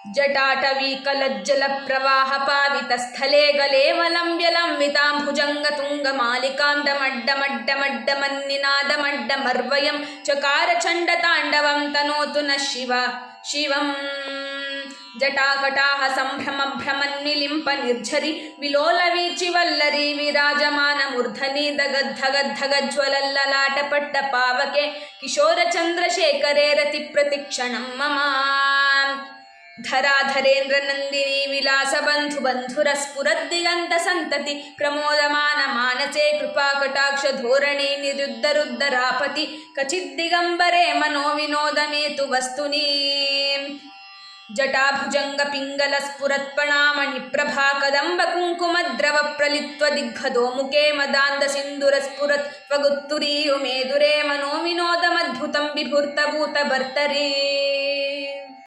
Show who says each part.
Speaker 1: जटाटवीकलज्जलप्रवाहपावितस्थले गलेवलं व्यलम्बिताम्भुजङ्गतुङ्गमालिकां डमड्डमड्डमड्डमन्निनादमड्डमर्वयं चकारचण्डताण्डवं तनोतु नः शिवम् जटाकटाः सम्भ्रमभ्रमन्निलिम्प निर्झरि विलोलवीचिवल्लरी विराजमानमूर्धनि दगद्धगद्धगज्ज्वलल्ललाटपट्टपावके किशोरचन्द्रशेखरे रतिप्रतिक्षणं मम धराधरेन्द्रनन्दिनी विलासबन्धुबन्धुरस्फुरद्दिगन्तसन्तति प्रमोदमानमानसे कृपाकटाक्षधोरणे निरुद्धरुद्धरापति क्वचिद्दिगम्बरे मनोविनोदमेतु वस्तुनि जटाभुजङ्गपिङ्गलस्फुरत्पणामणिप्रभा कदम्बकुङ्कुमद्रवप्रलित्वदिग्भदोमुखे मदान्दसिन्दूरस्फुरत्वगुत्तुरीयुमेदुरे मनोविनोदमद्भुतं बिभूर्तभूतभर्तरी